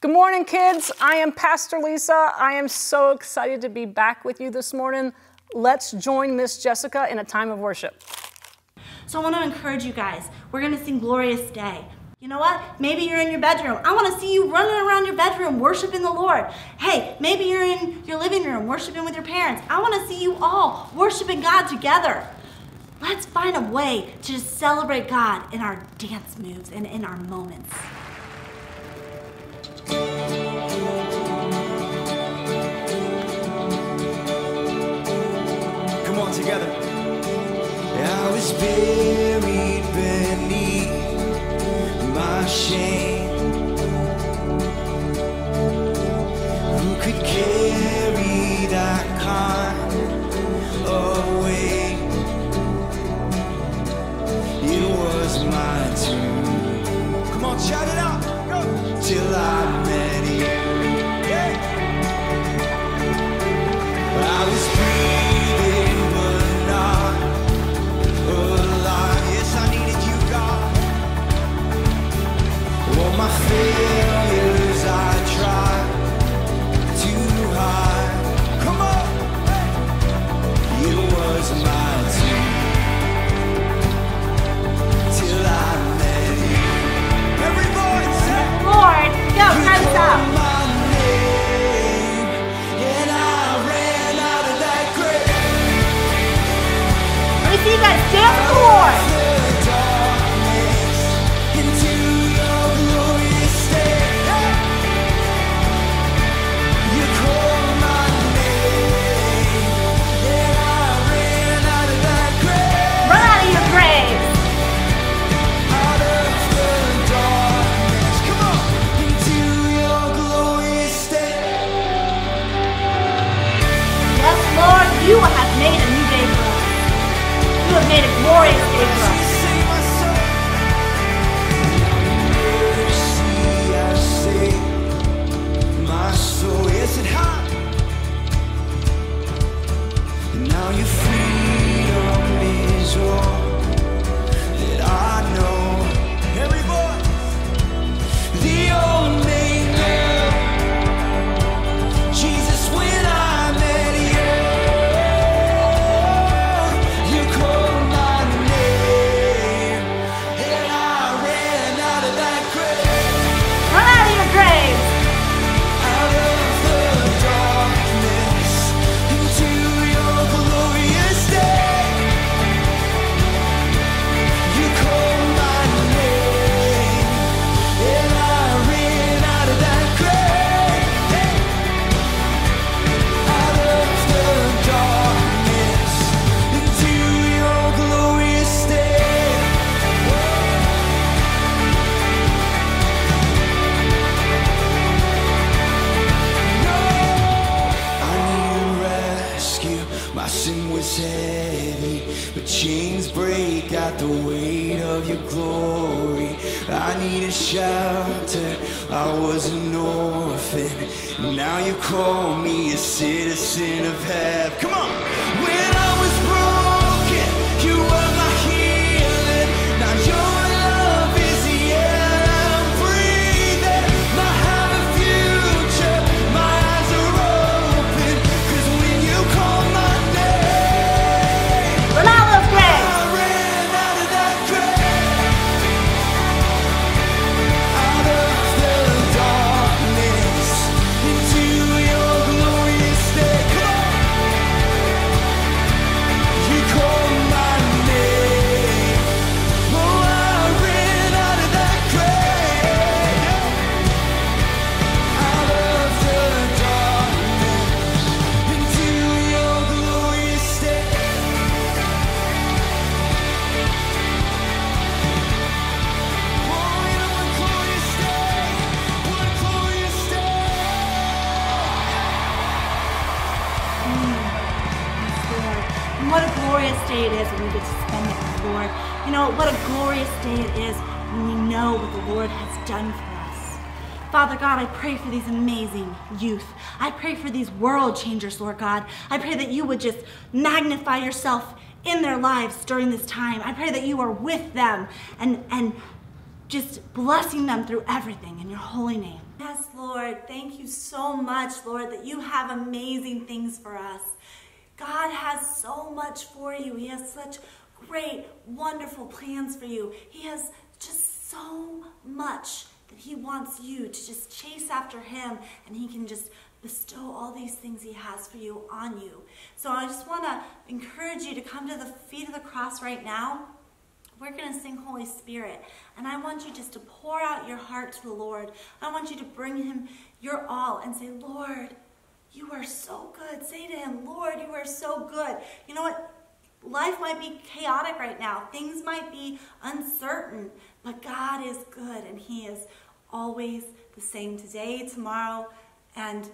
Good morning, kids. I am Pastor Lisa. I am so excited to be back with you this morning. Let's join Miss Jessica in a time of worship. So I want to encourage you guys. We're going to sing Glorious Day. You know what? Maybe you're in your bedroom. I want to see you running around your bedroom worshiping the Lord. Hey, maybe you're in your living room worshiping with your parents. I want to see you all worshiping God together. Let's find a way to just celebrate God in our dance moves and in our moments. Come on, together. I was buried beneath my shame. Who could carry that kind of weight? It was my tomb. Come on, shout it out. Go. Till I met you. Yeah. I was breathing but not alive. Yes, I needed you, God. All my failures I tried to hide. Come on. Hey. It was my tomb till I met you. Everybody say, Lord, go, time's up. See you guys dance the Lord. Run out of your graves. Come on, into your glorious day. Yes, Lord, you have made a new day for us. You have made a glorious day for us. My soul, yes it has. Now your freedom is all that I know. Every voice, the old name now. Jesus, when I met you, you called my name, and I ran out of that grave. Run out of your graves. Out of the darkness into your glorious day. You called my name, and I ran out of that grave. Out of the darkness into your glorious day. I need a rescue. My sin was heavy, but chains break at the weight of your glory. I need a shelter. I was an orphan. Now you call me a citizen of heaven. Come on. When I was broken, you were my healing. Now your love is the air I'm breathing. I have a future. My eyes are open. 'Cause when you call my name, Run out of those graves. I ran out of that grave. Out of the darkness into your glorious day. Come on. You called my name. Oh, I ran out of that grave. Out of the darkness into your glorious day. Oh, in one glorious day. One glorious day. Yes, Lord. And what a glorious day it is when we get to spend it with the Lord. You know, what a glorious day it is when we know what the Lord has done for us. Father God, I pray for these amazing youth. I pray for these world changers, Lord God. I pray that you would just magnify yourself in their lives during this time. I pray that you are with them and just blessing them through everything in your holy name. Yes, Lord, thank you so much, Lord, that you have amazing things for us. God has so much for you. He has such great, wonderful plans for you. He has just so much that he wants you to just chase after him, and he can just bestow all these things he has for you on you. So I just want to encourage you to come to the feet of the cross right now. We're going to sing Holy Spirit, and I want you just to pour out your heart to the Lord. I want you to bring him your all and say, Lord, you are so good. Say to him, Lord, you are so good. You know what? Life might be chaotic right now. Things might be uncertain, but God is good, and he is always the same today, tomorrow, and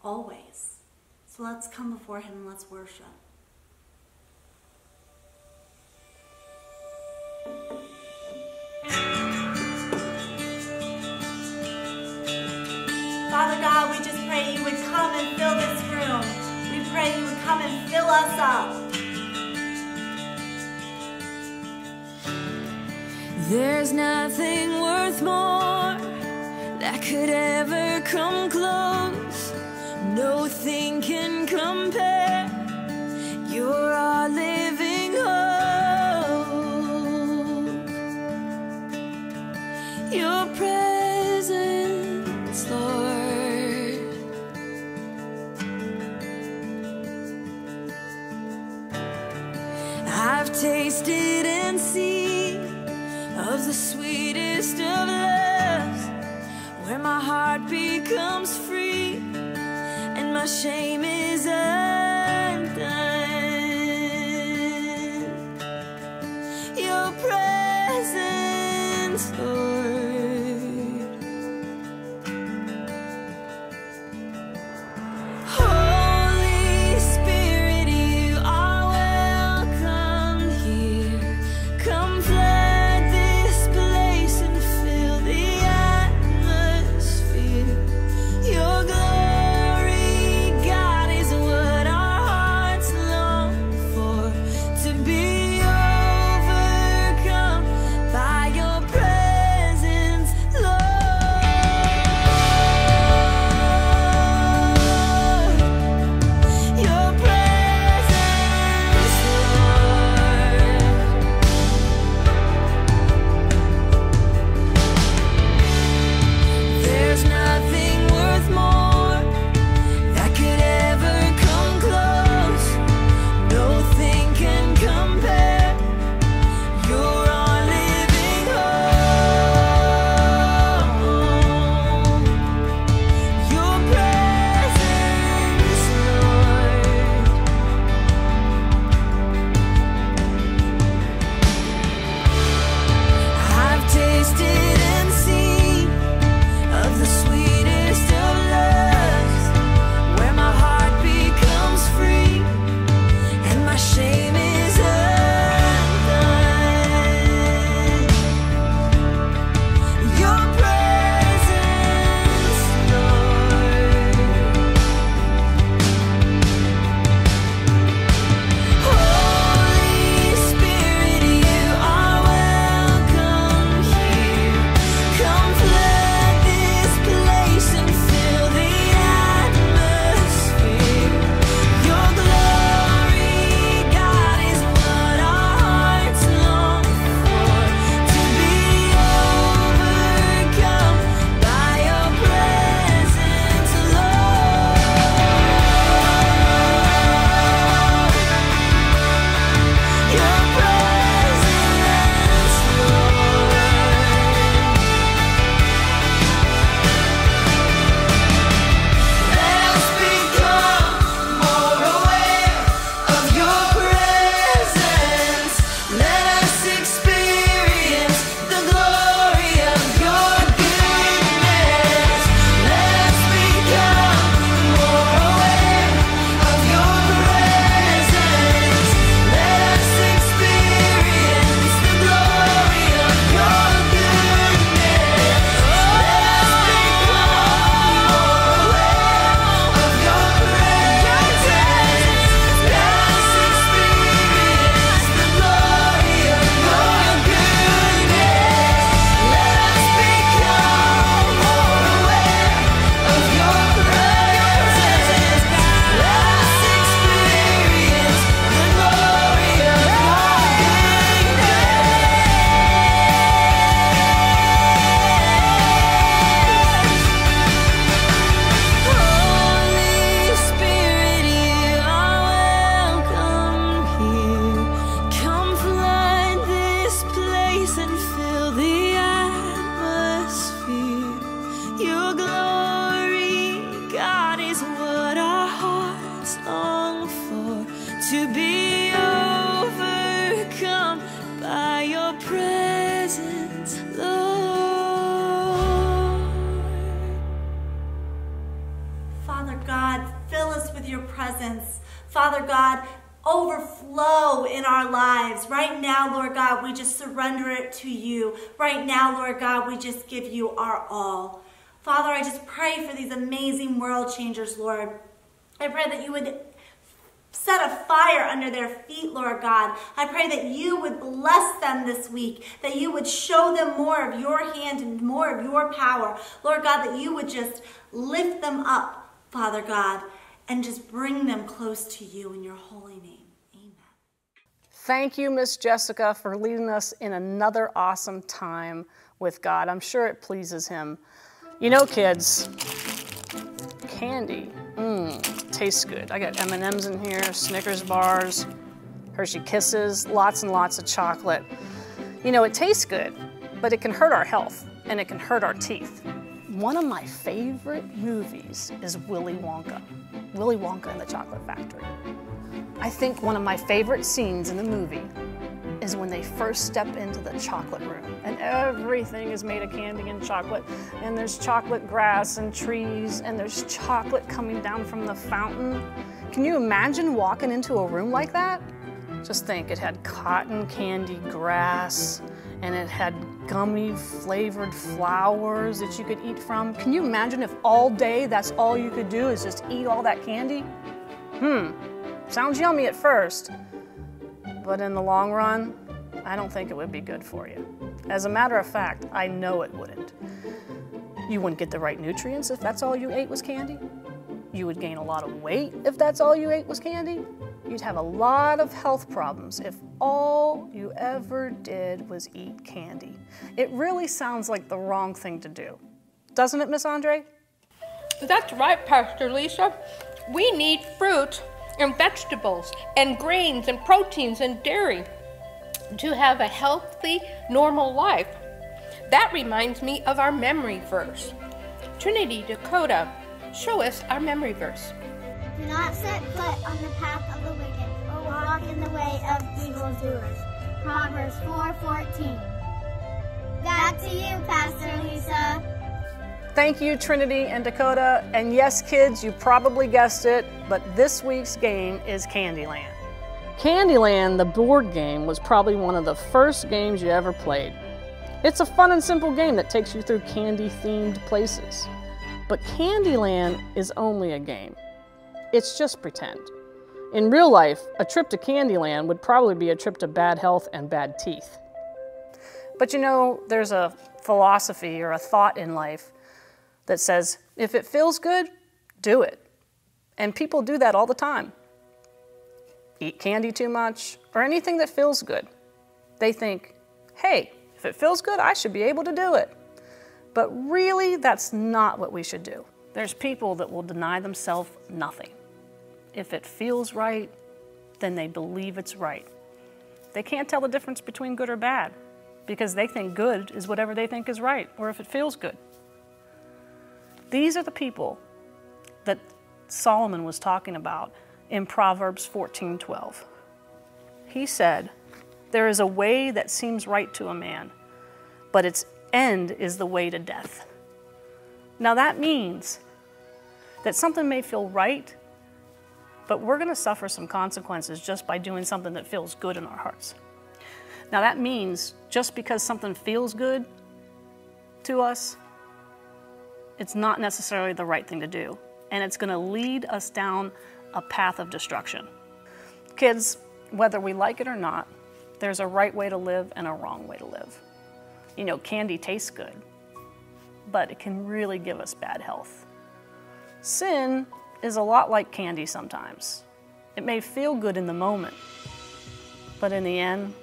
always. So let's come before him and let's worship. Father God, we just pray you would come and fill this room. We pray you would come and fill us up. There's nothing worth more that could ever come close. Nothing can compare. You're our living hope. Your presence, Lord. I've tasted and seen of the sweetest of loves, where my heart becomes free and my shame is undone. Your presence, Lord. Holy Spirit, you are welcome here. Come flood this place and fill the atmosphere. Your glory, God, is what I to be overcome by your presence, Lord. Father God, fill us with your presence. Father God, overflow in our lives. Right now, Lord God, we just surrender it to you. Right now, Lord God, we just give you our all. Father, I just pray for these amazing world changers, Lord. I pray that you would set a fire under their feet, Lord God. I pray that you would bless them this week, that you would show them more of your hand and more of your power. Lord God, that you would just lift them up, Father God, and just bring them close to you in your holy name. Amen. Thank you, Miss Jessica, for leading us in another awesome time with God. I'm sure it pleases him. You know, kids, candy, tastes good. I got M&Ms in here, Snickers bars, Hershey Kisses, lots and lots of chocolate. You know, it tastes good, but it can hurt our health and it can hurt our teeth. One of my favorite movies is Willy Wonka. Willy Wonka and the Chocolate Factory. I think one of my favorite scenes in the movie is when they first step into the chocolate room and everything is made of candy and chocolate, and there's chocolate grass and trees, and there's chocolate coming down from the fountain. Can you imagine walking into a room like that? Just think, it had cotton candy grass, and it had gummy flavored flowers that you could eat from. Can you imagine if all day that's all you could do is just eat all that candy? Sounds yummy at first, but in the long run, I don't think it would be good for you. As a matter of fact, I know it wouldn't. You wouldn't get the right nutrients if that's all you ate was candy. You would gain a lot of weight if that's all you ate was candy. You'd have a lot of health problems if all you ever did was eat candy. It really sounds like the wrong thing to do. Doesn't it, Miss Andre? That's right, Pastor Lisa. We need fruit and vegetables and grains and proteins and dairy to have a healthy, normal life. That reminds me of our memory verse. Trinity, Dakota, show us our memory verse. Do not set foot on the path of the wicked, or walk in the way of evildoers. Proverbs 4:14. Back to you, Pastor Lisa. Thank you, Trinity and Dakota. And yes, kids, you probably guessed it, but this week's game is Candyland. Candyland, the board game, was probably one of the first games you ever played. It's a fun and simple game that takes you through candy-themed places. But Candyland is only a game. It's just pretend. In real life, a trip to Candyland would probably be a trip to bad health and bad teeth. But you know, there's a philosophy or a thought in life that says, if it feels good, do it. And people do that all the time. Eat candy too much, or anything that feels good. They think, hey, if it feels good, I should be able to do it. But really, that's not what we should do. There's people that will deny themselves nothing. If it feels right, then they believe it's right. They can't tell the difference between good or bad because they think good is whatever they think is right, or if it feels good. These are the people that Solomon was talking about in Proverbs 14:12. He said, "There is a way that seems right to a man, but its end is the way to death." Now that means that something may feel right, but we're going to suffer some consequences just by doing something that feels good in our hearts. Now that means just because something feels good to us, it's not necessarily the right thing to do, and it's going to lead us down a path of destruction. Kids, whether we like it or not, there's a right way to live and a wrong way to live. You know, candy tastes good, but it can really give us bad health. Sin is a lot like candy sometimes. It may feel good in the moment, but in the end,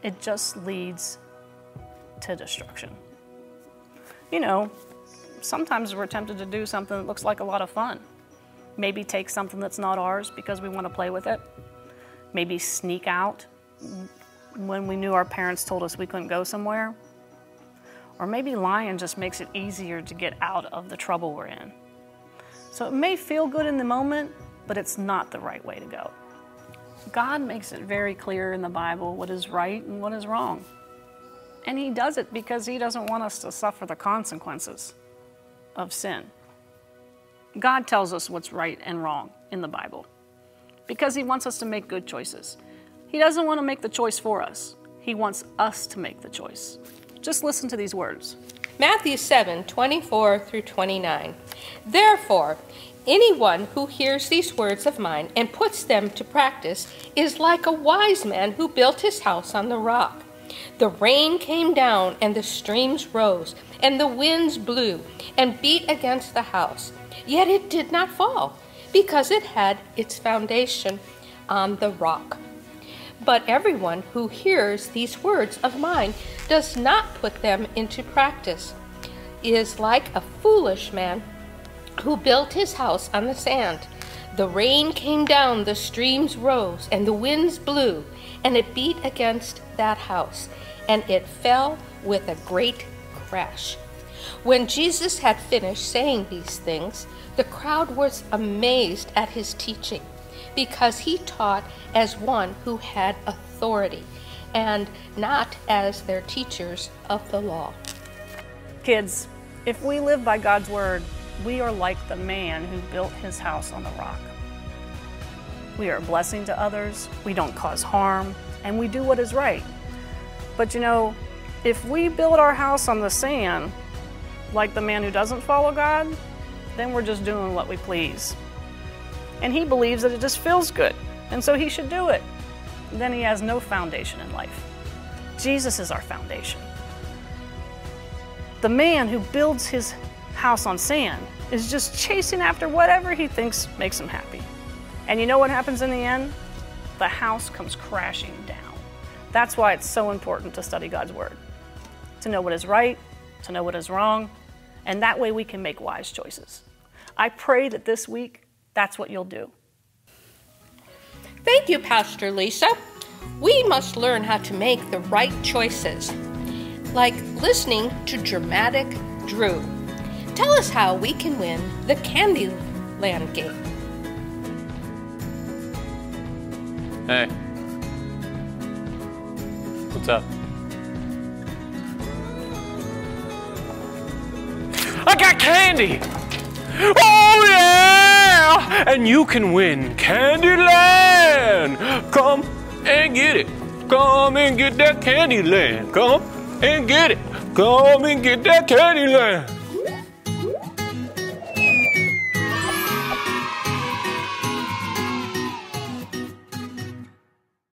it just leads to destruction. You know, sometimes we're tempted to do something that looks like a lot of fun. Maybe take something that's not ours because we want to play with it. Maybe sneak out when we knew our parents told us we couldn't go somewhere. Or maybe lying just makes it easier to get out of the trouble we're in. So it may feel good in the moment, but it's not the right way to go. God makes it very clear in the Bible what is right and what is wrong. And he does it because he doesn't want us to suffer the consequences of sin. God tells us what's right and wrong in the Bible because he wants us to make good choices. He doesn't want to make the choice for us. He wants us to make the choice. Just listen to these words. Matthew 7:24 through 29. Therefore, anyone who hears these words of mine and puts them to practice is like a wise man who built his house on the rock. The rain came down and the streams rose and the winds blew and beat against the house. Yet it did not fall because it had its foundation on the rock. But everyone who hears these words of mine does not put them into practice is like a foolish man who built his house on the sand. The rain came down, the streams rose, and the winds blew, and it beat against that house, and it fell with a great crash. When Jesus had finished saying these things, the crowd was amazed at his teaching, because he taught as one who had authority, and not as their teachers of the law. Kids, if we live by God's word, we are like the man who built his house on the rock. We are a blessing to others, we don't cause harm, and we do what is right. But you know, if we build our house on the sand, like the man who doesn't follow God, then we're just doing what we please. And he believes that it just feels good, and so he should do it. Then he has no foundation in life. Jesus is our foundation. The man who builds his house on sand is just chasing after whatever he thinks makes him happy. And you know what happens in the end? The house comes crashing down. That's why it's so important to study God's word, to know what is right, to know what is wrong, and that way we can make wise choices. I pray that this week, that's what you'll do. Thank you, Pastor Lisa. We must learn how to make the right choices, like listening to Dramatic Drew. Tell us how we can win the Candyland game. Hey. What's up? I got candy! Oh yeah! And you can win Candyland! Come and get it. Come and get that Candyland. Come and get it. Come and get that Candyland.